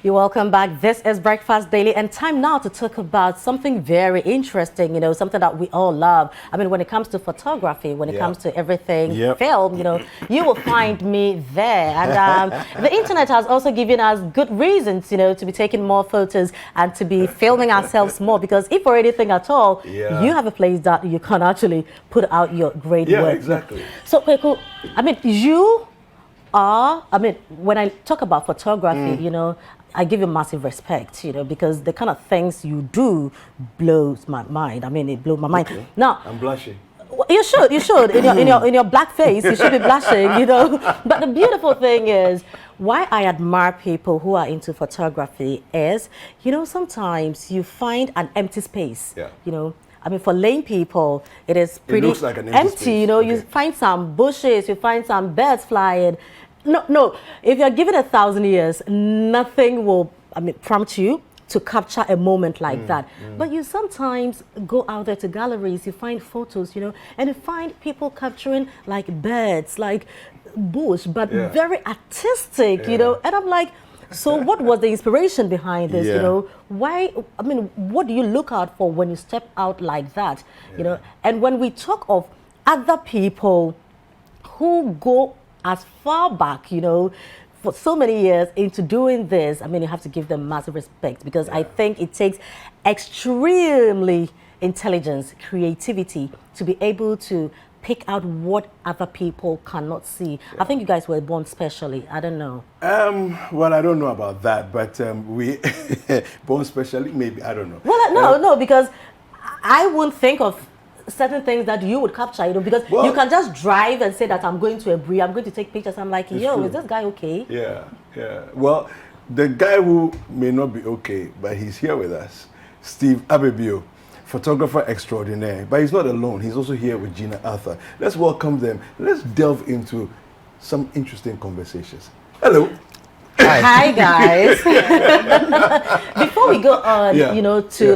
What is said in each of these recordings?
You're welcome back. This is Breakfast Daily, and time now to talk about something very interesting, something that we all love. I mean, when it comes to photography, when it comes to everything film, you will find me there. And the internet has also given us good reasons, to be taking more photos and to be filming ourselves more, because if for anything at all, you have a place that you can actually put out your great work. Exactly. So, Kweku, I mean, when I talk about photography, I give you massive respect, because the kind of things you do blows my mind. I mean, it blew my mind. Now, I'm blushing. You should. In your black face, you should be blushing, But the beautiful thing is, why I admire people who are into photography is, sometimes you find an empty space, I mean, for lame people, it is pretty looks like an empty space. You find some bushes, you find some birds flying. No, if you're given 1,000 years, nothing will, prompt you to capture a moment like that. But you sometimes go out there to galleries, you find photos, and you find people capturing like birds, like bush, but very artistic, and I'm like, so what was the inspiration behind this, Why, what do you look out for when you step out like that, And when we talk of other people who go as far back, for so many years into doing this, you have to give them massive respect, because I think it takes extremely intelligence, creativity to be able to pick out what other people cannot see. I think you guys were born specially. I don't know. Well, I don't know about that, but we born specially, maybe, I don't know. Well, no, because I wouldn't think of certain things that you would capture, because you can just drive and say that I'm going to a brie, I'm going to take pictures. I'm like, yo, is this guy okay? Yeah. Well, the guy who may not be okay, but he's here with us, Steve Ababio, photographer extraordinaire. But he's not alone. He's also here with Gina Arthur. Let's welcome them. Let's delve into some interesting conversations. Hello. Hi guys. Before we go on,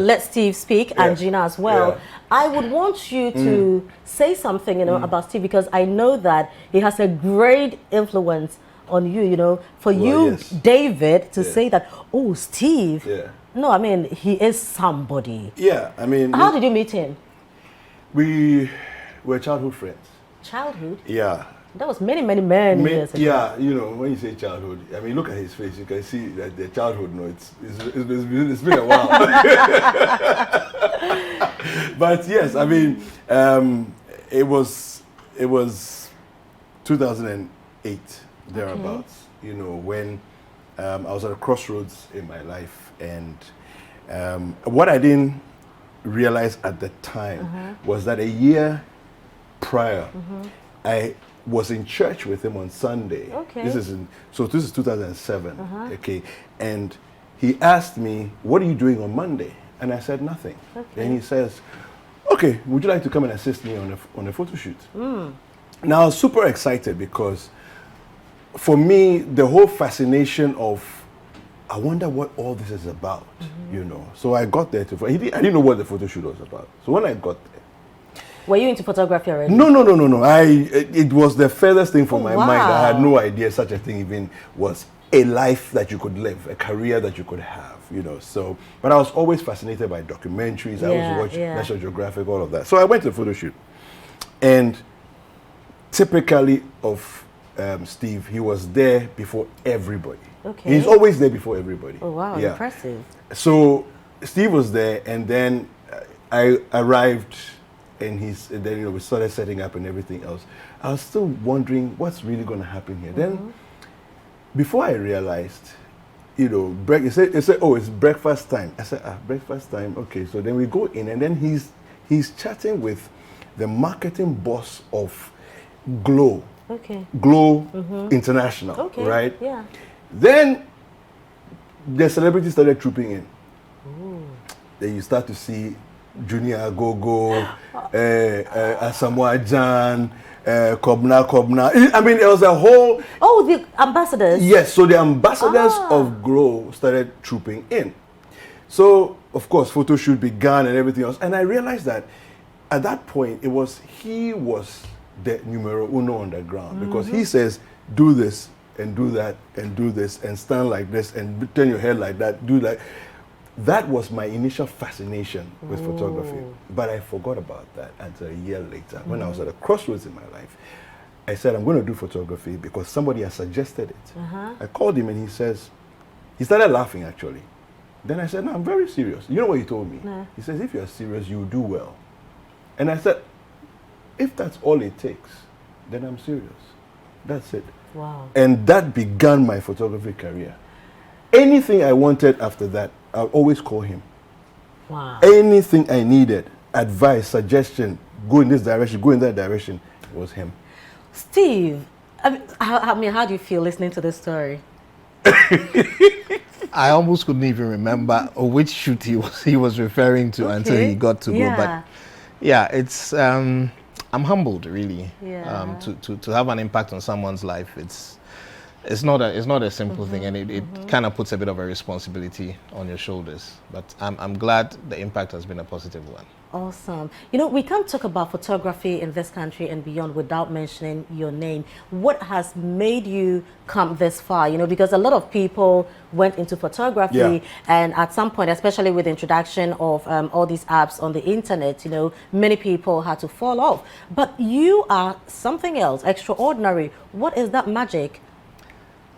let Steve speak and Gina as well, I would want you to say something, about Steve, because I know that he has a great influence on you, for David, to say that, oh, Steve. No, he is somebody. Yeah, How did you meet him? We were childhood friends. Childhood? Yeah. That was many years ago. Yeah, when you say childhood, look at his face, you can see that the childhood, it's been a while. But yes, it was 2008, thereabouts, when I was at a crossroads in my life, and what I didn't realize at the time was that a year prior, I was in church with him on Sunday. This is 2007. And he asked me, "What are you doing on Monday?" And I said nothing. And he says, "Okay, would you like to come and assist me on a photo shoot?" Now I was super excited, because for me the whole fascination of, I wonder what all this is about, So I got there I didn't know what the photo shoot was about. So when I got there, were you into photography already? No. It was the furthest thing from my mind. I had no idea such a thing even was a life that you could live, a career that you could have, So, but I was always fascinated by documentaries. I always watched National Geographic, all of that. So I went to the photo shoot, and typically of Steve, he was there before everybody. He's always there before everybody. Oh wow, impressive. So Steve was there, and then I arrived. And then we started setting up and everything else. I was still wondering what's really going to happen here. Then, before I realized, he said, "Oh, it's breakfast time." I said, "Breakfast time, okay." So then we go in, and then he's chatting with the marketing boss of Glow, Glow International, right? Yeah. Then the celebrities started trooping in. Then you start to see Junior Gogo, Asamoah Jan, Kobna. It was a whole... Oh, the ambassadors? Yes, so the ambassadors of Glow started trooping in. So, of course, photo shoot began and everything else. And I realized that at that point, he was the numero uno on the ground. Because he says, do this, and do that and do this and stand like this and turn your head like that, do that. That was my initial fascination with photography. But I forgot about that until a year later when I was at a crossroads in my life. I said, I'm going to do photography because somebody has suggested it. I called him and he started laughing actually. Then I said, no, I'm very serious. You know what he told me? No. He says, if you're serious, you'll do well. And I said, if that's all it takes, then I'm serious. That's it. Wow. And that began my photography career. Anything I wanted after that, I'll always call him. Wow. Anything I needed, advice, suggestion, go in this direction, go in that direction, it was him. Steve, I mean, how do you feel listening to this story? I almost couldn't even remember which shoot he was referring to until he got to go. But yeah, it's I'm humbled really. Yeah. To have an impact on someone's life. It's not a simple thing, and it kind of puts a bit of a responsibility on your shoulders. But I'm glad the impact has been a positive one. Awesome. You know, we can't talk about photography in this country and beyond without mentioning your name. What has made you come this far? You know, because a lot of people went into photography, and at some point, especially with the introduction of all these apps on the internet, you know, many people had to fall off. But you are something else, extraordinary. What is that magic?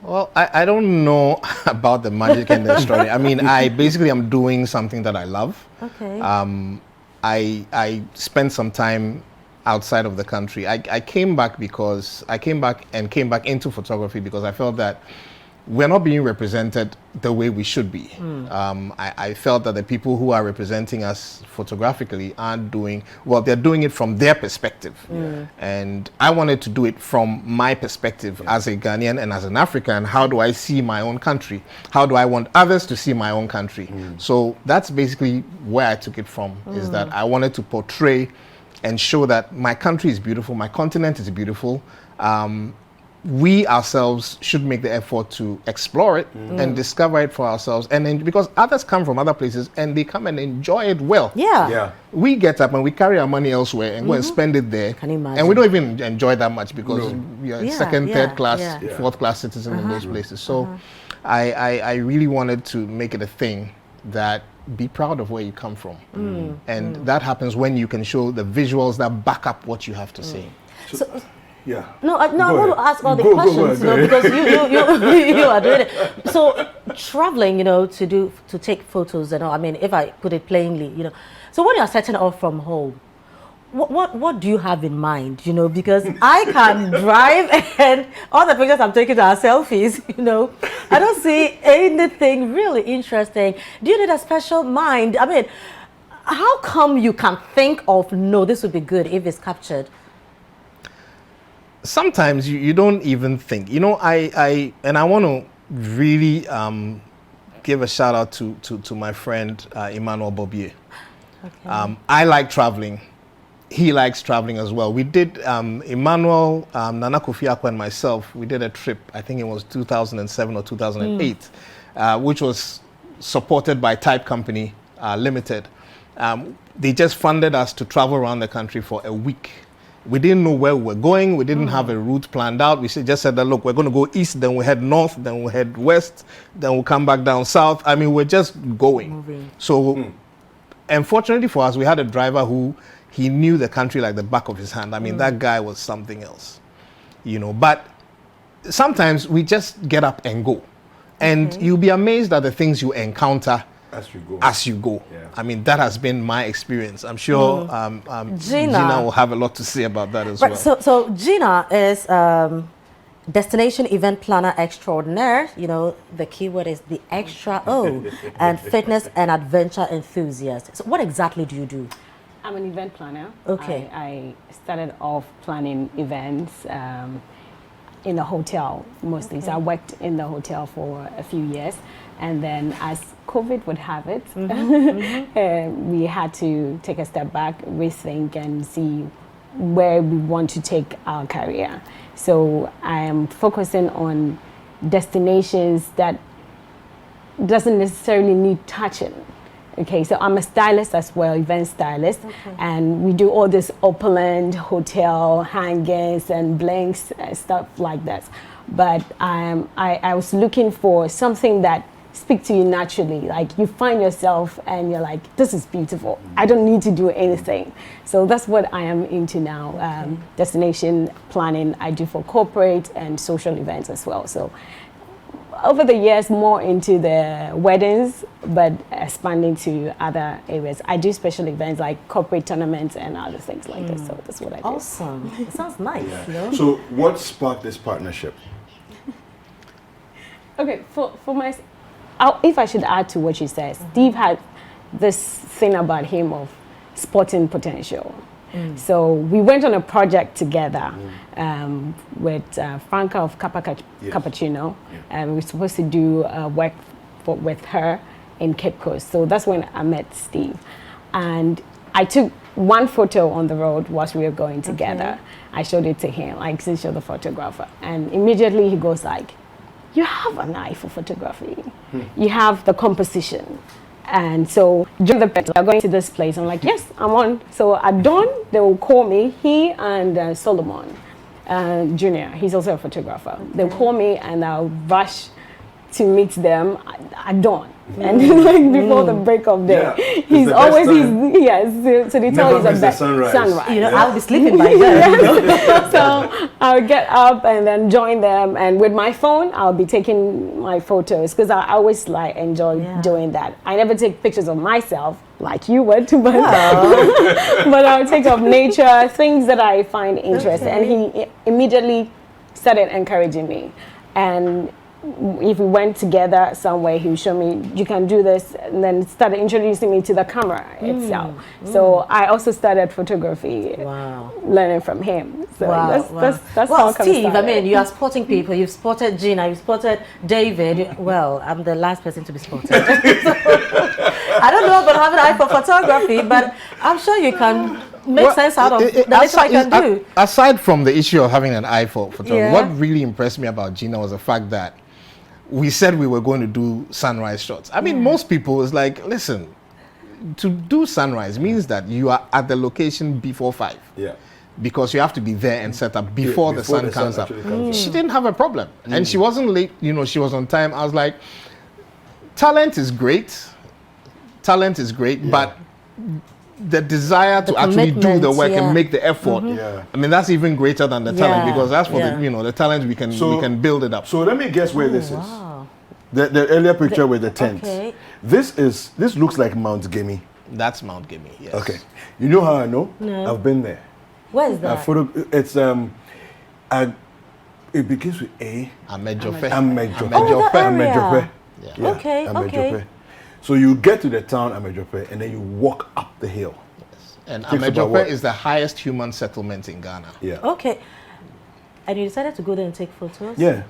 Well, I don't know about the magic and the story. I mean, I basically am doing something that I love. Okay. I spent some time outside of the country. I came back into photography because I felt that we're not being represented the way we should be. I felt that the people who are representing us photographically aren't doing, well, they're doing it from their perspective. And I wanted to do it from my perspective as a Ghanaian and as an African. How do I see my own country? How do I want others to see my own country? So that's basically where I took it from, is that I wanted to portray and show that my country is beautiful, my continent is beautiful. We ourselves should make the effort to explore it and discover it for ourselves. And then, because others come from other places and they come and enjoy it well. We get up and we carry our money elsewhere and go and spend it there. Can you imagine? And we don't even enjoy that much because we are second, third class, fourth class citizens in those places. So I really wanted to make it a thing that be proud of where you come from. And that happens when you can show the visuals that back up what you have to say. No, I want to ask all the questions, you know, because you are doing it. So traveling, you know, to take photos, you know, I mean, if I put it plainly, you know, so when you're setting off from home, what do you have in mind, you know, because I can drive and all the pictures I'm taking are selfies, you know. I don't see anything really interesting. Do you need a special mind? I mean, how come you can think of, no, this would be good if it's captured? Sometimes you don't even think. You know, I want to really give a shout out to my friend Ababio. I like traveling. He likes traveling as well. We did, Emmanuel, Nana Kofi Akwa and myself, we did a trip, I think it was 2007 or 2008, which was supported by Type Company Limited. They just funded us to travel around the country for a week. We didn't know where we were going. We didn't have a route planned out. We just said that, look, we're going to go east, then we head north, then we head west, then we'll come back down south. I mean, we're just going. So, unfortunately for us, we had a driver who, he knew the country like the back of his hand. I mean, that guy was something else, you know. But sometimes we just get up and go. And you'll be amazed at the things you encounter as you go. I mean, that has been my experience. I'm sure Gina will have a lot to say about that as well. So Gina is destination event planner extraordinaire. You know, the keyword is the extra O, and fitness and adventure enthusiast. So what exactly do you do? I'm an event planner. Okay. I started off planning events in a hotel mostly. So I worked in the hotel for a few years. And then as COVID would have it, we had to take a step back, rethink and see where we want to take our career. So I am focusing on destinations that doesn't necessarily need touching. Okay, so I'm a stylist as well, event stylist, and we do all this opulent hotel hangings and blinks and stuff like that. But I was looking for something that speaks to you naturally. Like you find yourself and you're like, this is beautiful. I don't need to do anything. So that's what I am into now. Destination planning I do for corporate and social events as well. So over the years, more into the weddings, but expanding to other areas. I do special events like corporate tournaments and other things like this. So that's what I do. Awesome. It sounds nice. You know? So what sparked this partnership? Okay, for my, if I should add to what you said, Steve had this thing about him of sporting potential. So we went on a project together with Franca of Cappuccino, and we were supposed to do work with her in Cape Coast. So that's when I met Steve. And I took one photo on the road whilst we were going together. I showed it to him, like, since you're the photographer. And immediately he goes like, you have an eye for photography. You have the composition. And so during the we're going to this place. I'm like, yes, I'm on. So at dawn, they will call me, he and Solomon Jr., he's also a photographer. They'll call me and I'll rush to meet them at dawn. And like before the break of day, he's always so they tell you the sunrise. You know, I'll be sleeping by then. So I'll get up and then join them, and with my phone I'll be taking my photos because I always like enjoy doing that. I never take pictures of myself like you would, but but I'll take of nature, things that I find interesting. And he immediately started encouraging me. And if we went together somewhere, he would show me, you can do this, and then started introducing me to the camera itself. So I also started photography, learning from him. So that's how it Steve, started. I mean, you are spotting people. You've spotted Gina, you've spotted David. Well, I'm the last person to be spotted. I don't know about having an eye for photography, but I'm sure you can make sense out of the little I can do. Aside from the issue of having an eye for photography, what really impressed me about Gina was the fact that we said we were going to do sunrise shots. I mean, most people is like, listen, to do sunrise means that you are at the location before 5. Yeah. Because you have to be there and set up before the sun comes up. She didn't have a problem. And she wasn't late, you know, she was on time. I was like, talent is great, but the desire to actually do the work and make the effort, I mean, that's even greater than the talent, because that's for the, you know, the talent we can build it up. So let me guess where this is. The earlier picture with the tent. This looks like Mount Gemi. That's Mount Gemi, yes. Okay. You know how I know? No. I've been there. Where is that? It's it begins with A. Amejope. Amejope. Yeah. Okay. Amejope. So you get to the town Amejope and then you walk up the hill. Yes. And Amejope is the highest human settlement in Ghana. Yeah. Okay. And you decided to go there and take photos? Yeah.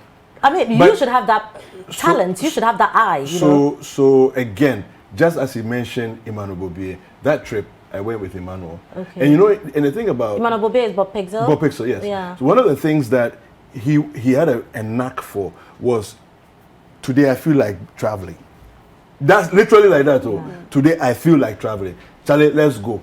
I mean, you should have that talent. You should have that eye. You know? So again, just as you mentioned Emmanuel Bobie, that trip I went with Emmanuel. Okay. And you know, and the thing about Emmanuel Bobie is Bob Pixel? Bob Pixel, yes. Yeah. So one of the things that he had a knack for was, today I feel like traveling. That's literally like that. Yeah. Today I feel like traveling. Charlie, let's go.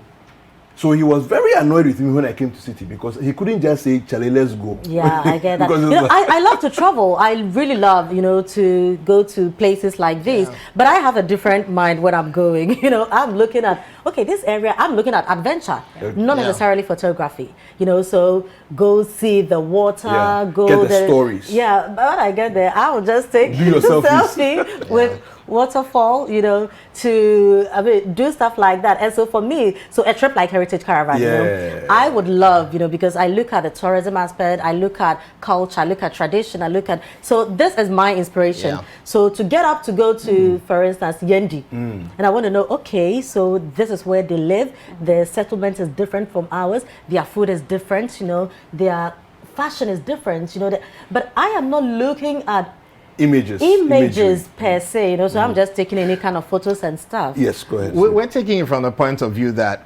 So he was very annoyed with me when I came to City because he couldn't just say, Charlie, let's go. Yeah, I get that. You know, I love to travel. I really love, you know, to go to places like this. Yeah. But I have a different mind when I'm going. You know, I'm looking at, okay, this area, I'm looking at adventure, not necessarily photography. You know, so go see the water, go get the stories. Yeah, but when I get there, I will just take a selfie with waterfall, you know, to do stuff like that. And so for me, so a trip like Heritage Caravan, you know, I would love, you know, because I look at the tourism aspect, I look at culture, I look at tradition, I look at, so this is my inspiration. Yeah. So to get up to go to, for instance, Yendi, and I want to know, okay, so this is where they live, their settlement is different from ours, their food is different, you know, their fashion is different, you know, but I am not looking at images per se, you know, so I'm just taking any kind of photos and stuff. Yes, go ahead. We're taking it from the point of view that,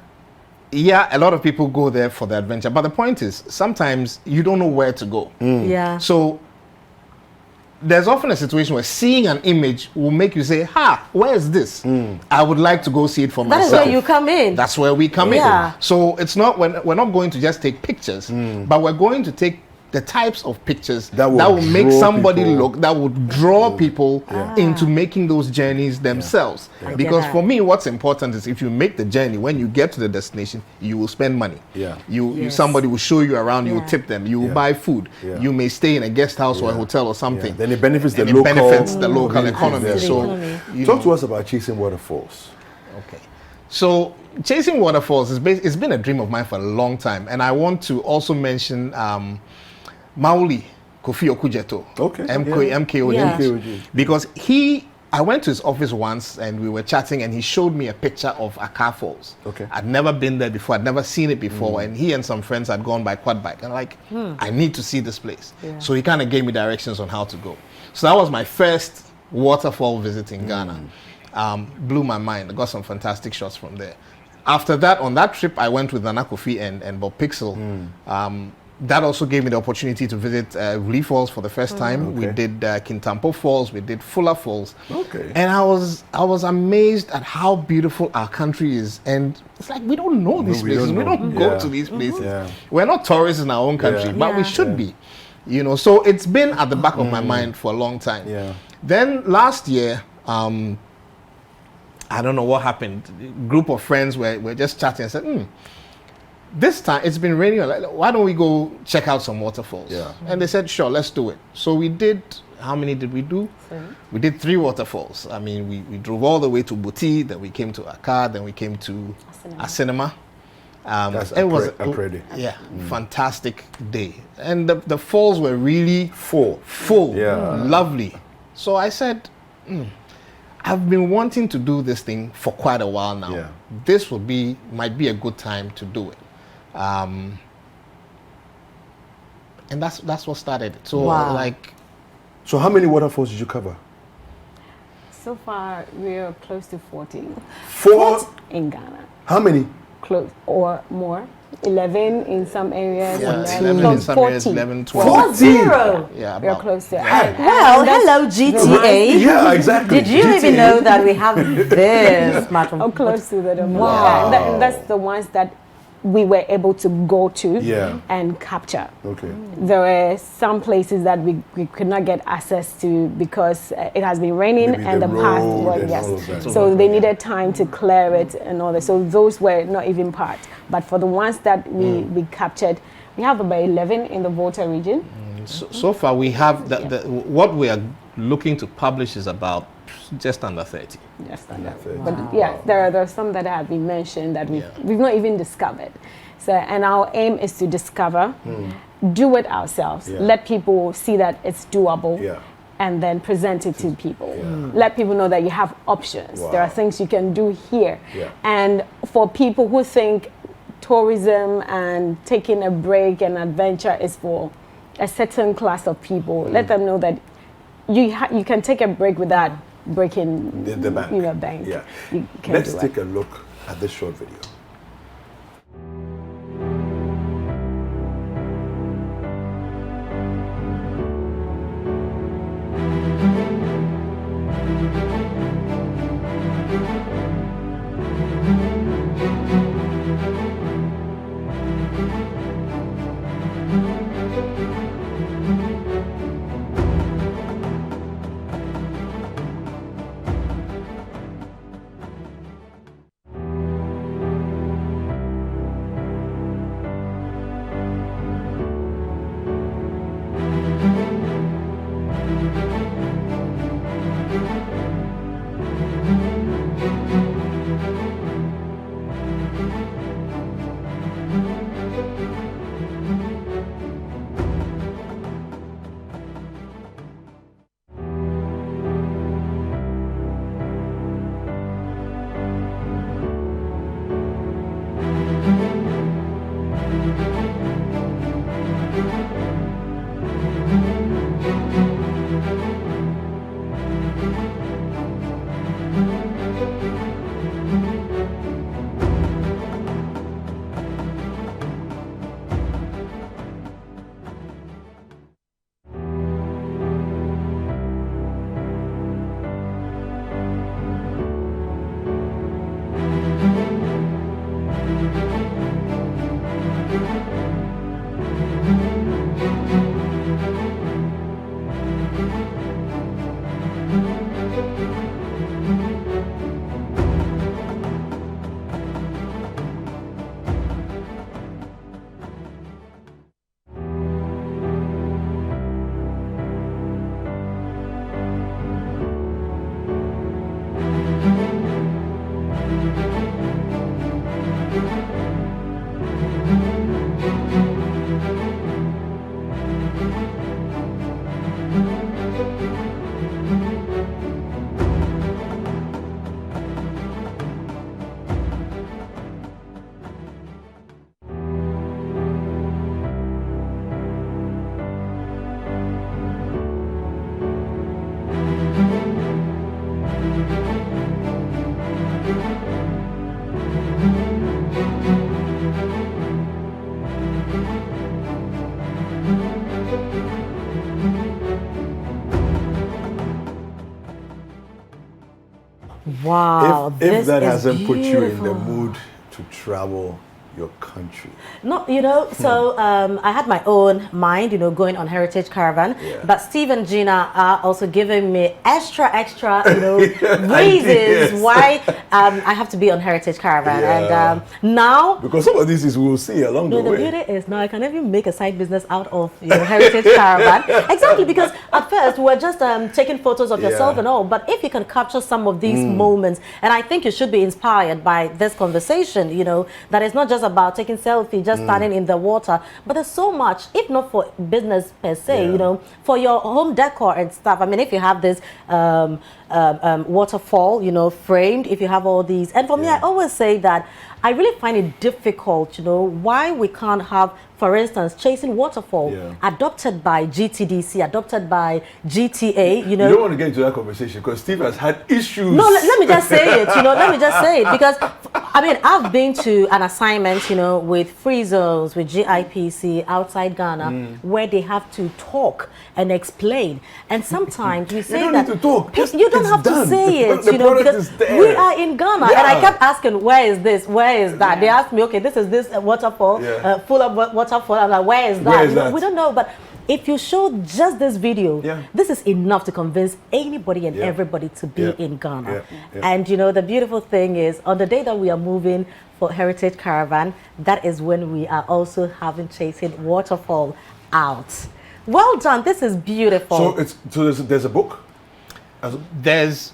yeah, a lot of people go there for the adventure, but the point is, sometimes you don't know where to go. Yeah. So there's often a situation where seeing an image will make you say, "Ha, where is this? I would like to go see it for That myself." is where you come in. That's where we come Yeah. in. So it's not we're not going to just take pictures, but we're going to take the types of pictures that will make draw somebody people. look, that would draw people into making those journeys themselves. I Because get for that. me, what's important is if you make the journey, when you get to the destination, you will spend money. Yeah. You Yes. somebody will show you around, you will Yeah. tip them, you will Yeah. buy food, Yeah. you may stay in a guest house or a Yeah. hotel or something. Yeah. Then it benefits the And local it benefits the local community economy. there. So Economy. you Talk know. to us about chasing waterfalls. Okay. So chasing waterfalls it's been a dream of mine for a long time. And I want to also mention Mauli Kofi Okujeto. Okay. MKOG. Yeah. MKOG. Because I went to his office once and we were chatting and he showed me a picture of Accra Falls. Okay. I'd never been there before. I'd never seen it before. And he and some friends had gone by quad bike. And like, I need to see this place. Yeah. So he kind of gave me directions on how to go. So that was my first waterfall visit in Ghana. Blew my mind. I got some fantastic shots from there. After that, on that trip, I went with Nana Kofi and Bob Pixel. That also gave me the opportunity to visit Relief Falls for the first time. We Okay. did Kintampo Falls, we did Fuller Falls. Okay. And I was amazed at how beautiful our country is. And it's like we don't know these we places. don't We know. don't go Yeah. to these places. Yeah. We're not tourists in our own country, Yeah. but we Yeah. should be. You know, so it's been at the back of my mind for a long time. Yeah. Then last year, I don't know what happened. A group of friends were just chatting and said, this time it's been raining. Like, why don't we go check out some waterfalls? Yeah. And they said, sure, let's do it. So we did. How many did we do? We did 3 waterfalls. I mean, we drove all the way to Buti, then we came to Accra, then we came to Asinema. That's it was Apredi. yeah, fantastic day. And the falls were really full, Yeah. lovely. So I said, I've been wanting to do this thing for quite a while now. Yeah. This might be a good time to do it. And that's what started it. So Wow. So how many waterfalls did you cover? So far, we're close to 40 4. in Ghana. How many? Close or more. 11 in some areas. Yeah, and then 11 in close some 40. areas, 11, 12. 40. Yeah, We're about. close to Well, and that's hello, GTA. Yeah, exactly. Did you even GTA. know that we have this much of Oh, close to the Wow. Yeah, that's the ones that we were able to go to Yeah. and capture. Okay. There were some places that we could not get access to because it has been raining Maybe and the the path road was and yes. all of that. So they needed time to clear it and all that. So those were not even part. But for the ones that we captured, we have about 11 in the Volta region. So far, we have what we are looking to publish is about just under 30. Just under. Wow. But yeah, there are some that have been mentioned that we've not even discovered. So, and our aim is to discover, do it ourselves, Yeah. let people see that it's doable, Yeah. and then present it to people. Yeah. Let people know that you have options. There are Wow. things you can do here. Yeah. And for people who think tourism and taking a break and adventure is for a certain class of people, let them know that you can take a break without breaking The bank. bank. Yeah. You can Let's do it. take a look at this short video. Wow. If that is hasn't put you in the beautiful. mood to travel your country. No, so I had my own mind, going on Heritage Caravan, Yeah. but Steve and Gina are also giving me extra, reasons Yes. why I have to be on Heritage Caravan. Yeah. And now, Because some of these is we'll see along the the way. beauty is now I can even make a side business out of Heritage Caravan. Exactly, because at first we're just taking photos of yourself Yeah. and all, but if you can capture some of these moments, and I think you should be inspired by this conversation, that it's not just about taking selfie, just standing in the water, but there's so much, if not for business per se, Yeah. for your home decor and stuff. I mean, if you have this waterfall, framed, if you have all these, and for me, I always say that I really find it difficult, why we can't have, for instance, Chasing Waterfall, Yeah. adopted by GTDC, adopted by GTA, You don't want to get into that conversation because Steve has had issues. No, let me just say it, let me just say it, because, I mean, I've been to an assignment, with Free Zones, with GIPC outside Ghana, where they have to talk and explain. And sometimes we say don't that need to talk. Just- you don't it's have done. to say it, The product because is there. we are in Ghana. And I Yeah. kept asking, where is this? Where is that? They asked me, okay, this is this waterfall, Yeah. full of waterfall. I'm like, where is that? Where is that? We don't know, but if you show just this video, Yeah. this is enough to convince anybody and Yeah. everybody to be Yeah. in Ghana. Yeah. Yeah. And the beautiful thing is, on the day that we are moving for Heritage Caravan, that is when we are also having Chasing Waterfall out. Well done. This is beautiful. So there's a book. There's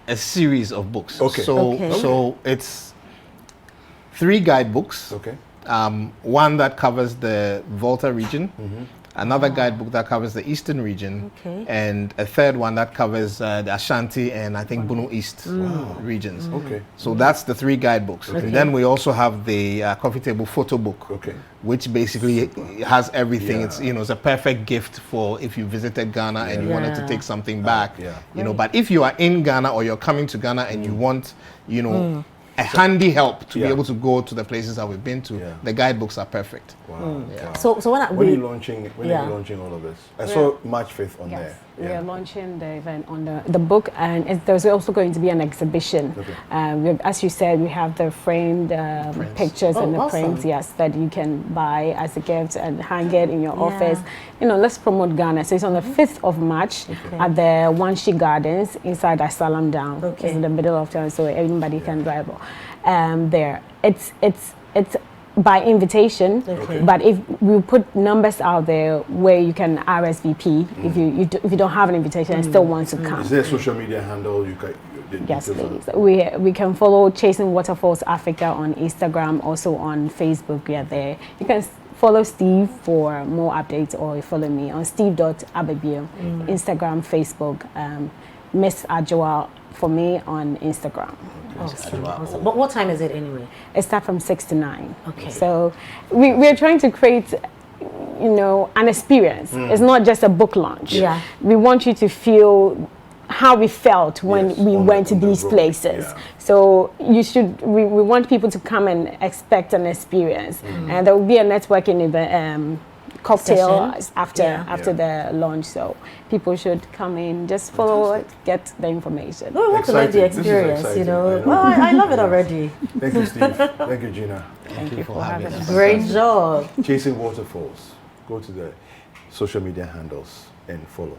a series of books. Okay. Okay. So it's 3 guidebooks. Okay. One that covers the Volta region, another guidebook that covers the Eastern region, Okay. and a third one that covers the Ashanti and I think Bunu East regions. Okay. So that's the 3 guidebooks. Okay. And then we also have the coffee table photo book, Okay. which basically has everything. Yeah. It's a perfect gift for if you visited Ghana and you wanted to Yeah. take something back. Yeah. But if you are in Ghana or you're coming to Ghana and you want, a handy help to be Yeah. able to go to the places that we've been to, Yeah. the guidebooks are perfect. Wow. Wow. So when When are you launching? When are Yeah. you launching all of this? I saw March 5th on Yes, there. we Yeah. are launching the event on the book, and there's also going to be an exhibition. Okay. As you said, we have the framed pictures Oh, and the awesome. prints, yes, that you can buy as a gift and hang it in your Yeah. office. Let's promote Ghana. So it's on the 5th of March at the Wanshi Gardens inside Asalam Down. Okay. It's in the middle of town, so anybody can drive there. It's by invitation, Okay. but if we put numbers out there where you can RSVP if you don't have an invitation and still want to come. Is there a social media handle you can? Yes, please. We can follow Chasing Waterfalls Africa on Instagram, also on Facebook. We are there. You can follow Steve for more updates, or you follow me on steve.ababio, Instagram, Facebook. Miss Ajua for me on Instagram. Awesome. But what time is it anyway? It starts from 6 to 9. Okay. So we're trying to create, an experience. It's not just a book launch. Yeah. We want you to feel how we felt when Yes, we on went the- to on the these road. places. Yeah. So we want people to come and expect an experience. And there will be a networking event, cocktail Session. after the launch. So people should come in, just follow it, get the information. No, we want to learn the Exciting. This is experience, exciting. I know. Well, I love it already. Thank you, Steve. Thank you, Gina. Thank you for having us. Great job. Chasing Waterfalls. Go to the social media handles and follow.